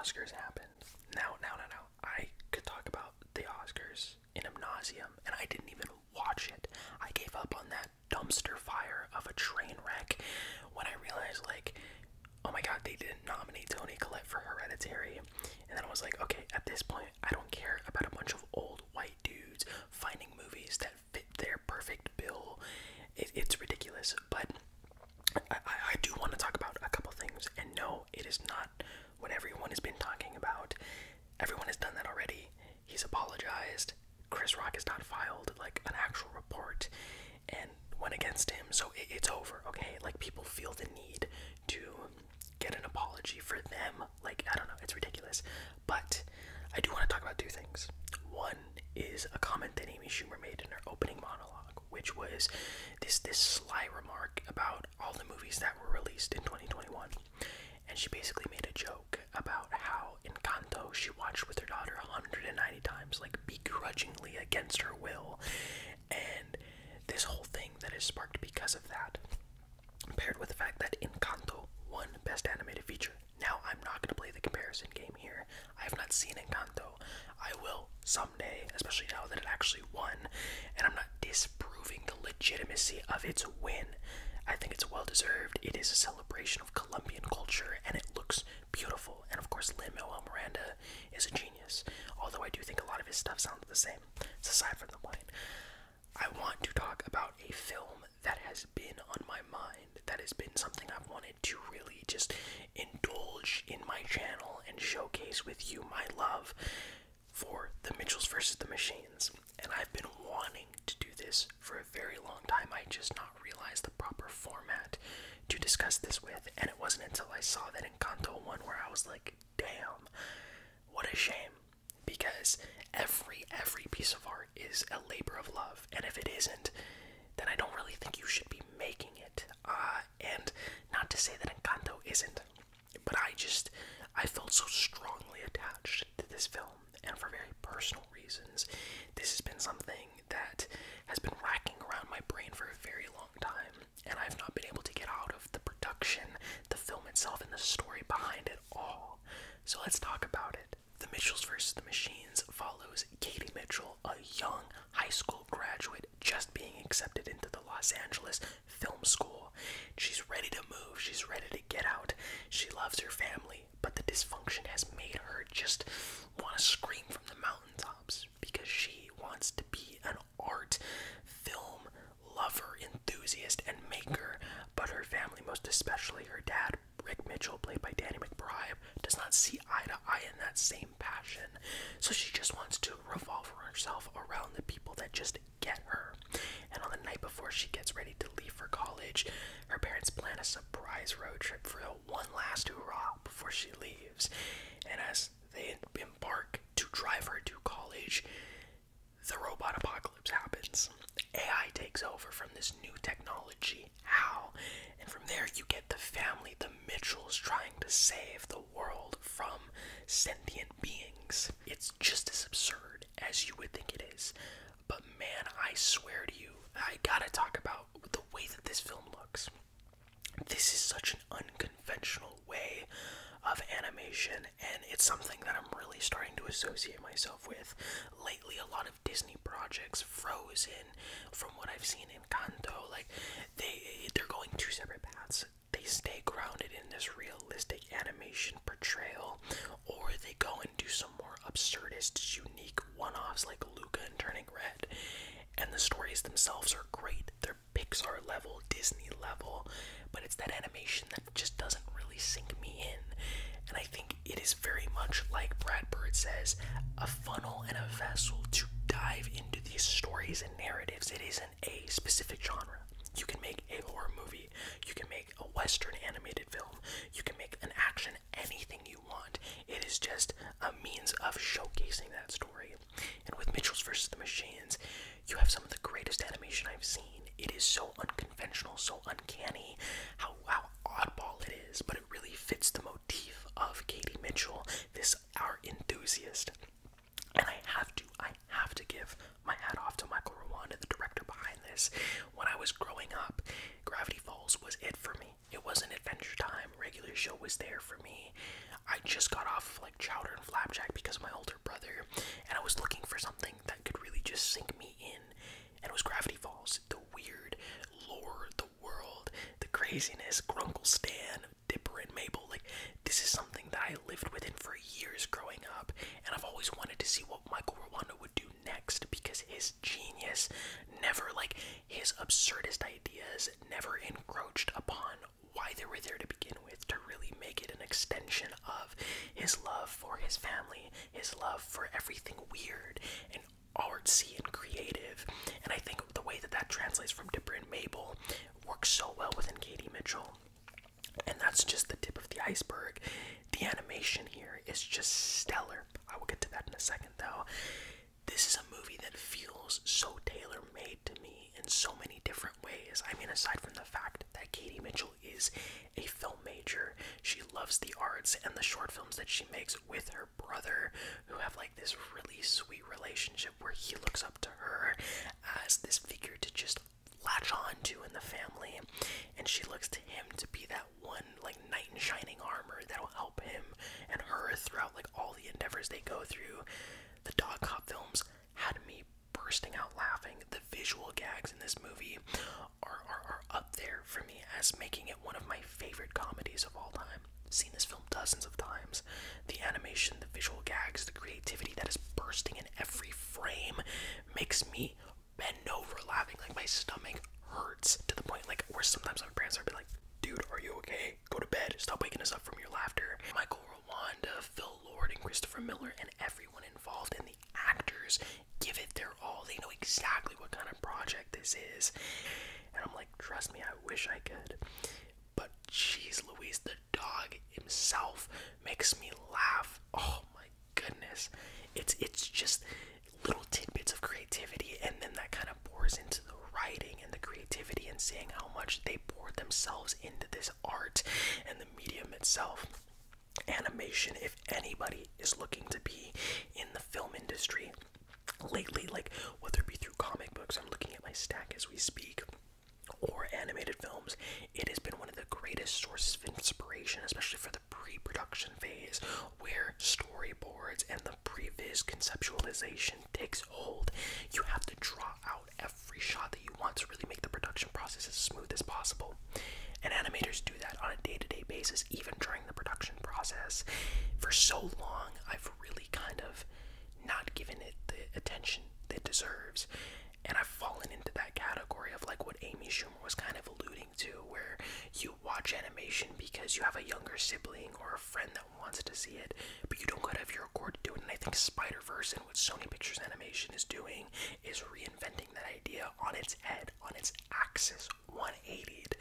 Oscars happened. Now. I could talk about the Oscars in nauseam, and I didn't even watch it. I gave up on that dumpster fire of a train wreck when I realized, like, oh my god, they didn't nominate Toni Collette for Hereditary. And then I was like, okay, at this point, I don't care about a bunch of old white dudes finding movies that fit their perfect bill. It's ridiculous, but I do want to talk about a couple things. And no, it is not what everyone has been talking about. Everyone has done that already. He's apologized. Chris Rock has not filed like an actual report and went against him, so it's over. Okay, like, people feel the need to get an apology for them. Like, I don't know, it's ridiculous. But I do want to talk about two things. One is a comment that Amy Schumer made in her opening monologue, which was this sly remark about all the movies that were released in 2021. And she basically made a joke about how Encanto she watched with her daughter 190 times, like begrudgingly against her will. And this whole thing that is sparked because of that, paired with the fact that Encanto won Best Animated Feature. Now, I'm not going to play the comparison game here. I have not seen Encanto. I will someday, especially now that it actually won, and I'm not disproving the legitimacy of its win. I think it's well deserved. It is a celebration of Colombian culture, and it looks beautiful. And of course, Lin-Manuel Miranda is a genius, although I do think a lot of his stuff sounds the same. It's aside from the point. I want to talk about a film that has been on my mind, that has been something I've wanted to really just indulge in my channel and showcase with you my love for The Mitchells vs. the Machines. And I've been wanting to do this for a very long time. I just not realized the proper format to discuss this with, and it wasn't until I saw that Encanto one where I was like, damn, what a shame. Because every piece of art is a labor of love, and if it isn't, then I don't really think you should be making it. And not to say that Encanto isn't, but I felt so strongly attached to this film, and for very personal reasons. This has been something that has been racking around my brain for a very long time, and I've not been able to get out of the production, the film itself, and the story behind it all. So let's talk about it. The Mitchells vs. the Machines follows Katie Mitchell, a young high school graduate just being accepted into the Los Angeles Film School. She's ready to move, she's ready to get out. She loves her family, but the dysfunction has made her just want to scream from the mountaintops because she wants to be an art film lover, enthusiast, and maker. But her family, most especially her dad, Rick Mitchell, played by Danny McBride, does not see eye to eye in that same passion. So she just wants to revolve herself around the people that just get her. And on the night before she gets ready to leave for college, her parents plan a surprise road trip for a one last hurrah before she leaves. And as they embark to drive her to college, the robot apocalypse happens. AI takes over from this new technology. How? And from there you get the family, the Mitchells, trying to save the world from sentient beings. It's just as absurd as you would think it is. But man, I swear to you, I gotta talk about the way that this film looks. This is such an unconventional way of animation, and it's something that I'm really starting to associate myself with. Lately, a lot of Disney projects, Frozen, from what I've seen in Kanto, like, they're going two separate paths. They stay grounded in this realistic animation portrayal, or they go and do some more absurdist, unique one-offs like Luca and Turning Red. And the stories themselves are great. They're Pixar level, Disney level, but it's that animation that just doesn't really sink me in. And I think it is very much like Brad Bird says, a funnel and a vessel to dive into these stories and narratives. It isn't a specific genre. You can make a horror movie, you can make a Western animated film, you can make an action, anything you want. It is just a means of showcasing that story. And with Mitchells vs. the Machines, you have some of the greatest animation I've seen. It is so unconventional, so uncanny, how oddball it is, but it really fits the motif of Katie Mitchell, this art enthusiast. And I have to give my hat off to Michael Rwanda, the director behind this. When I was growing up, Gravity Falls was it for me. It wasn't Adventure Time, regular show was there for me. I just got off like Chowder and Flapjack because of my older brother, and I was looking for something that could really just sink me in, and it was Gravity Falls. The weird lore, the world, the craziness, Grunkle Stan, Dipper and Mabel, like, this is something that I lived within for years growing up, and I've always wanted to see what Michael Rwanda would do next, because his genius never, like, his absurdist ideas never encroached upon why they were there to begin with, to really make it an extension of his love for his family, his love for everything weird and artsy and creative. And I think the way that that translates from Dipper and Mabel works so well within Katie Mitchell. And that's just the tip of the iceberg. The animation here is just stellar. I will get to that in a second, though. This is a movie that feels so tailor-made to me in so many different ways. I mean, aside from the fact that Katie Mitchell is a film major, she loves the arts, and the short films that she makes with her brother, who have like this really sweet relationship where he looks up to her as this figure to just latch on to in the family, and she looks to him to be that one like knight in shining armor that'll help him and her throughout like all the endeavors they go through. The Dog Cop films had me bursting out laughing. The visual gags in this movie are up there for me as making it one of my favorite comedies of all time. Seen this film dozens of times. The animation, the visual gags, the creativity that is bursting in every frame makes me bend over laughing. Like, my stomach hurts to the point like where sometimes my parents would be like, dude, are you okay? Go to bed. Stop waking us up from your laughter. Michael Rwanda, Phil Lord, and Christopher Miller, and everyone involved, and the actors give it their all. They know exactly what kind of project this is. And I'm like, trust me, I wish I could. But jeez Louise, the dog himself makes me laugh. Oh my goodness. It's just little tidbits of creativity, and then that kind of pours into the writing and the creativity, and seeing how much they pour themselves into this art and the medium itself. Animation, if anybody is looking to be in the film industry lately, like whether it be through comic books, I'm looking at my stack as we speak, or animated films, it has been one of the greatest sources of inspiration, especially for the pre-production phase, where storyboards and the previs conceptualization takes hold. You have to draw out every shot that you want to really make the production process as smooth as possible. And animators do that on a day-to-day basis, even during the production process. For so long, I've really kind of not given it the attention it deserves. And I've fallen into that category of like what Amy Schumer was kind of alluding to, where you watch animation because you have a younger sibling or a friend that wants to see it, but you don't go out of your accord to do it. And I think Spider-Verse and what Sony Pictures Animation is doing is reinventing that idea on its head, on its axis, 180'd.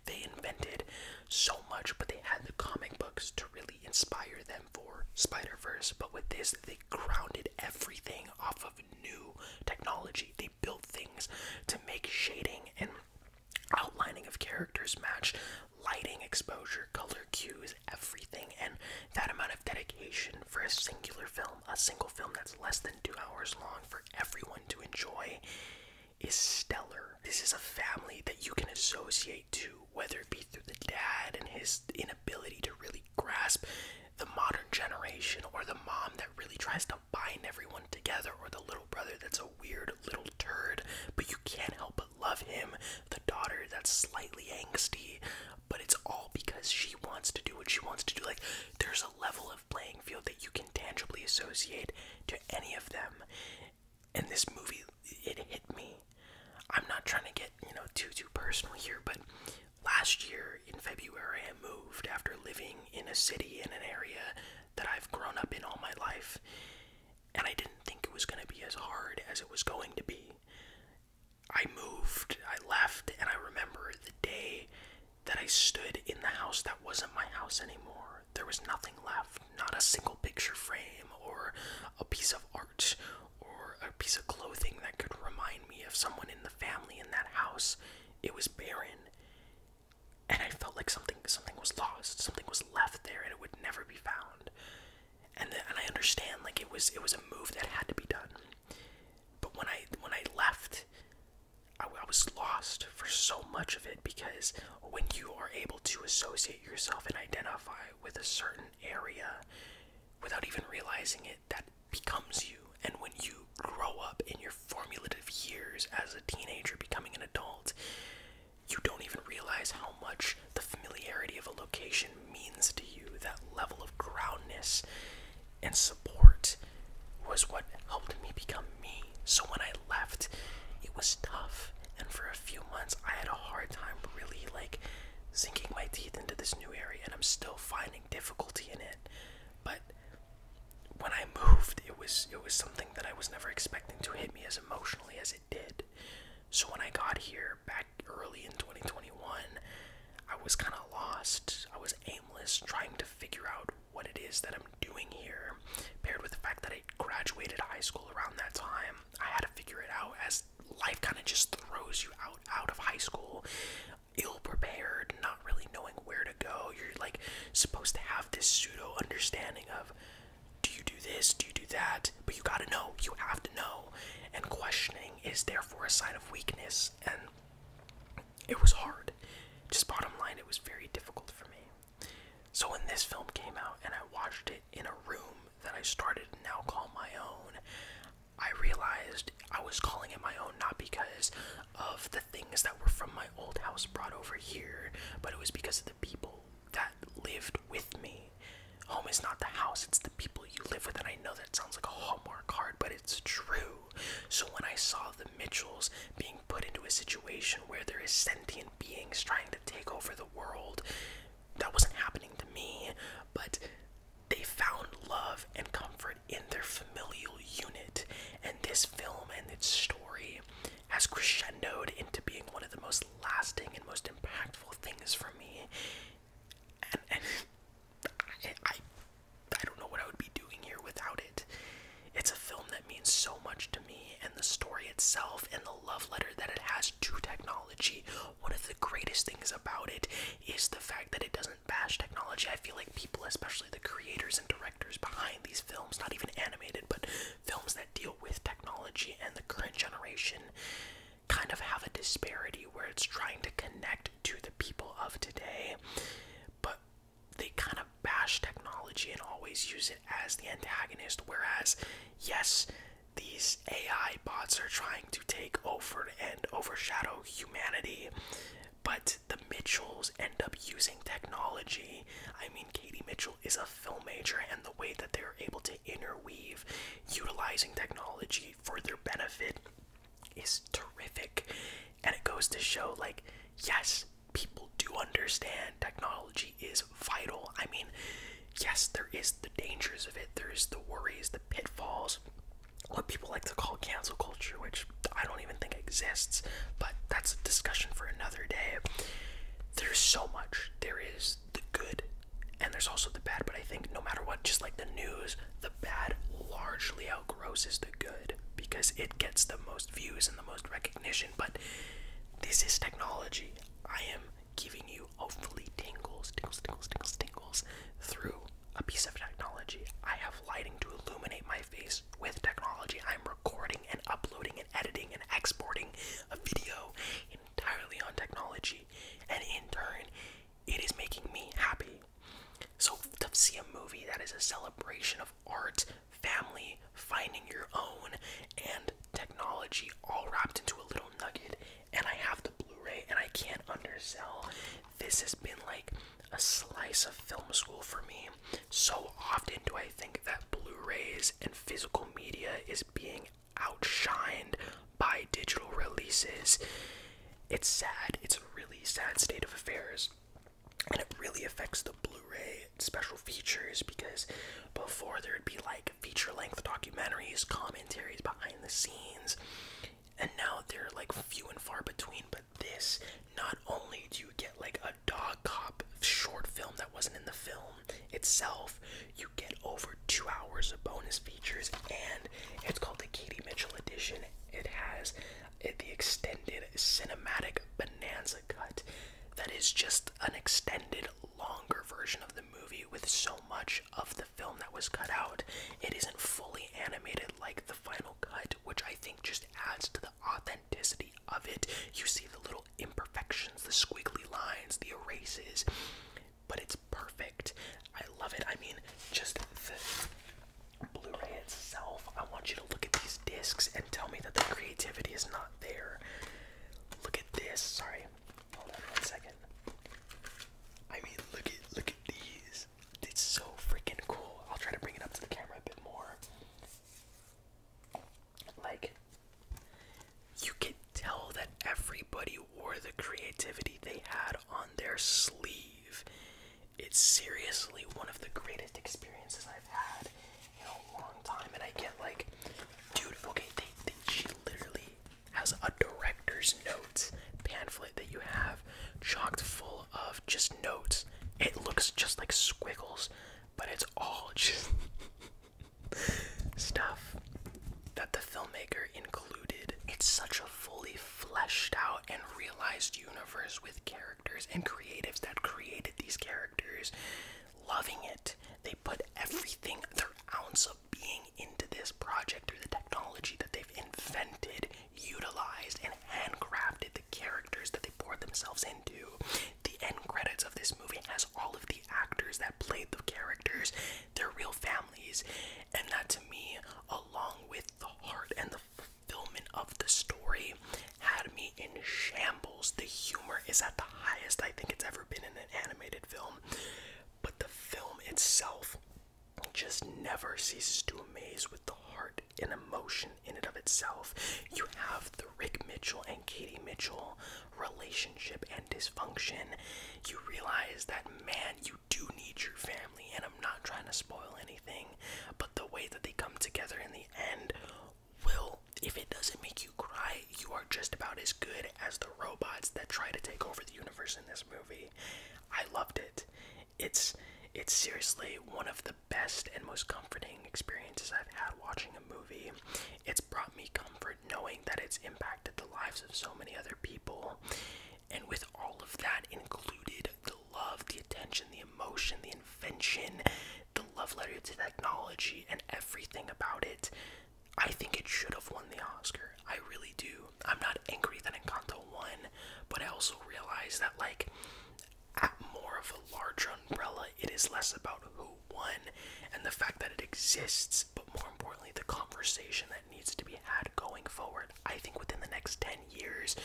They invented so much, but they had the comic books to really inspire them for Spider-Verse. But with this, they grounded everything off of new technology. They built things to make shading and outlining of characters match lighting, exposure, color cues, everything. And that amount of dedication for a single film that's less than 2 hours long for everyone to enjoy is stellar. This is a family that you can associate to, whether it be through the dad and his inability to really grasp the modern generation, or the mom that really tries to bind everyone together, or the little brother that's a weird little turd, but you can't help but love him, the daughter that's slightly angsty, but it's all because she wants to do what she wants to do. Like, there's a level of playing field that you can tangibly associate to any of them. And this movie, it hit me. I'm not trying to get, too personal here, but last year in February, I moved after living in a city, in an area that I've grown up in all my life, and I didn't think it was going to be as hard as it was going to be. I moved, I left, and I remember the day that I stood in the house that wasn't my house anymore. There was nothing left, not a single picture frame, or a piece of art, or a piece of clothing that could remind me of someone in the family in that house. It was barren. And I felt like something was lost, something was left there, and it would never be found. And I understand, like, it was a move that had to be done. But when I left, I was lost for so much of it, because when you are able to associate yourself and identify with a certain area, support was what helped me become me. So when I left, it was tough, and for a few months I had a hard time really like sinking my teeth into this new area, and I'm still finding difficulty in it. But when I moved, it was something that I was never expecting to hit me as emotionally as it did. So when I got here back early in 2021, I was kind of lost. I was aimless, trying to figure out what it is that I'm doing here. Paired with the fact that I graduated high school around that time, I had to figure it out, as life kind of just throws you out of high school, ill prepared, not really knowing where to go. You're like supposed to have this pseudo understanding of, do you do this, do you do that, but you gotta know, you have to know, and questioning is therefore a sign of weakness. And it was hard. Just bottom line, it was very difficult for me. So when this film came out and I watched it in a room that I started to now call my own, I realized I was calling it my own not because of the things that were from my old house brought over here, but it was because of the people that lived with me. Home is not the house, it's the people you live with. And I know that sounds like a Hallmark card, but it's true. So when I saw the Mitchells being put into a situation where there is sentient beings trying to take over the world, that wasn't happening to me, but they found love and comfort in their familial unit. And this film and its story has crescendoed into being one of the most lasting and most impactful things for me. And I don't know what I would be doing here without it. It's a film that means so much to me, and the story itself and the love letter that it has to technology. One of the greatest things about it is the fact that it doesn't bash technology. I feel like people, especially the creators and directors behind these films, not even animated, but films that deal with technology and the current generation, kind of have a disparity where it's trying to connect to the people of today, but they kind of bash technology and always use it as the antagonist. Whereas, yes, these AI bots are trying to take over and overshadow humanity, but the Mitchells end up using technology. I mean, Katie Mitchell is a film major, and the way that they're able to interweave utilizing technology for their benefit is terrific. And it goes to show, like, yes, people do understand technology is vital. I mean, yes, there is the dangers of it, there's the worries, the pitfalls, what people like to call cancel culture, which I don't even think exists, but that's a discussion for another day. There's so much. There is the good, and there's also the bad, but I think no matter what, just like the news, the bad largely outgrosses the good, because it gets the most views and the most recognition. But this is technology. I am giving you hopefully tingles through a piece of technology. I have lighting to illuminate my face with technology. I'm recording and uploading and editing and exporting a video entirely on technology, and in turn, it is making me happy. So to see a movie that is a celebration of art, family, finding your own, and technology all wrapped into a little nugget, and I have the Blu-ray and I can't undersell, this has been like a slice of film school for me. So often do I think that Blu-rays and physical media is being outshined by digital releases. It's sad. It's a really sad state of affairs, and it really affects the Blu-ray special features, because before there'd be like feature-length documentaries, commentaries behind the scenes, and now they're like few and far between. But this, not only do you get like a dog cop short film that wasn't in the film itself, you get over 2 hours of bonus features, and it's called the Katie Mitchell edition. It has the extended cinematic bonanza cut that is just an extended longer version of the movie with so much of the film that was cut out. It actors with characters and creatives that created these characters loving it. They put everything, their ounce of being into this project through the technology that they've invented, utilized, and handcrafted the characters that they poured themselves into. The end credits of this movie has all of the actors that played the characters, their real families, and that to me, along with the heart and the fulfillment of the story, had me in shambles. The humor is at the highest I think it's ever been in an animated film, but the film itself just never ceases to amaze with the heart and emotion in and of itself. You have the Rick Mitchell and Katie Mitchell relationship and dysfunction. You realize that, man, you do need your family, and I'm not trying to spoil anything, but the way that they come together in the end will, if it doesn't make you cry, you are just about as good as the robots that try to take over the universe in this movie. I loved it. It's seriously one of the best and most comforting experiences I've had watching a movie. It's brought me comfort knowing that it's impacted the lives of so many other people. And with all of that included, the love, the attention, the emotion, the invention, the love letter to technology, and everything about it, I think it should have won the Oscar. I really do. I'm not angry that Encanto won, but I also realize that, like, at more of a larger umbrella, it is less about who won and the fact that it exists, but more importantly, the conversation that needs to be had going forward. I think within the next 10 years,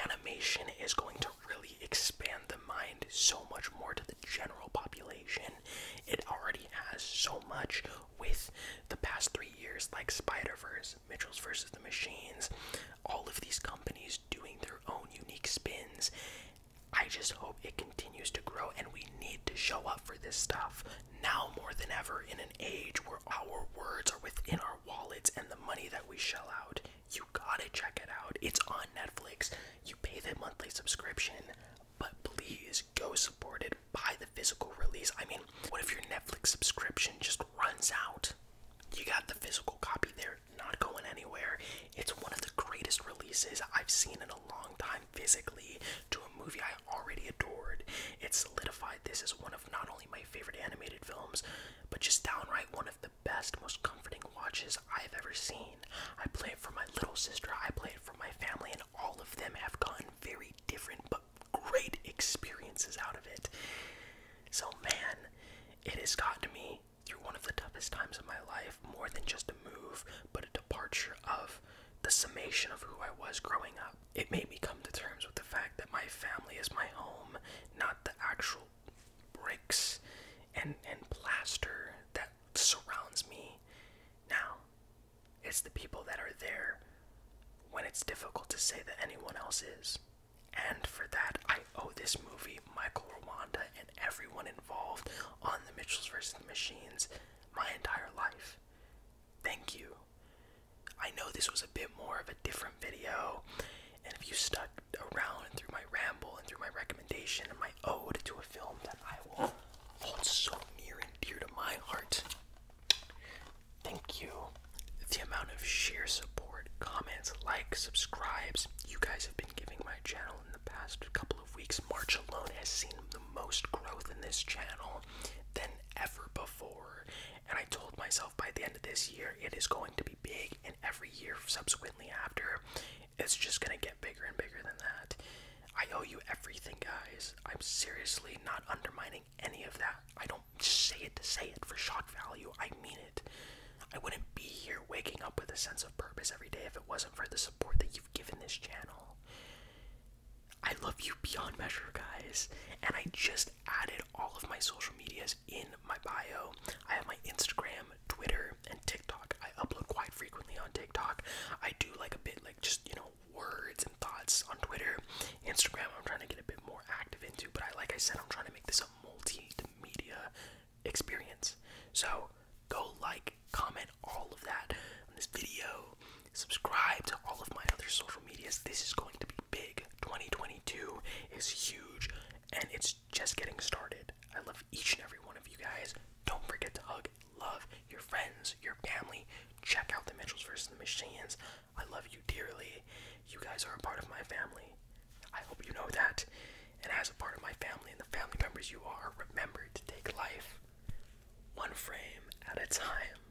animation is going to really expand the mind so much more to the general population. It already has so much with the past 3 years, like Spider-Verse, Mitchell's vs. the Machines, all of these companies doing their own unique spins. I just hope it continues to grow, and we need to show up for this stuff now more than ever in an age where our words are within our wallets and the money that we shell out. You gotta check it out. It's on Netflix. You pay the monthly subscription, but please go support it. Buy the physical release. I mean, what if your Netflix subscription just runs out? You got the physical copy there, not going anywhere. It's one of the greatest releases I've seen in a long time physically to a movie I already adored. It solidified this as one of not only my favorite animated films, but just downright one of the best, most comforting watches I've ever seen. I play it for my little sister, I play it for my family, and all of them have gotten very different but great experiences out of it. So man, it has gotten me through one of the toughest times of my life, more than just a move, but a departure of the summation of who I was growing up. It made me come to terms with the fact that my family is my home, not the actual bricks and plaster that surrounds me. Now, it's the people that are there when it's difficult to say that anyone else is. And for that, I owe this movie, Michael Rwanda, and everyone involved on the Mitchells vs. the Machines my entire life. Thank you. I know this was a bit more of a different video, and if you stuck around through my ramble and through my recommendation and my ode to a film that I will hold so near and dear to my heart, thank you. The amount of sheer support, comments, likes, subscribes you guys have been giving my channel in the past couple of weeks. March alone has seen the most growth in this channel than ever before, and I told myself by the end of this year it is going to be big, and every year subsequently after it's just gonna get bigger and bigger than that. I owe you everything, guys. I'm seriously not undermining any of that. I don't say it to say it for shock value. I mean it. I wouldn't be here waking up with a sense of purpose every day if it wasn't for the support that you've given this channel. I love you beyond measure, guys, and I just added all of my social medias in my bio. I have my Instagram, Twitter, and TikTok. I upload quite frequently on TikTok. I do like a bit like just, words and thoughts on Twitter. Instagram I'm trying to get a bit more active into, but like I said, I'm trying to make this a multimedia experience. So go like, comment, all of that on this video. Subscribe to all of my other social medias. This is going to be big. 2022 is huge, and it's just getting started. I love each and every one of you guys. Don't forget to hug, love your friends, your family. Check out the Mitchells vs. the Machines. I love you dearly. You guys are a part of my family. I hope you know that. as you are, remember to take life one frame at a time.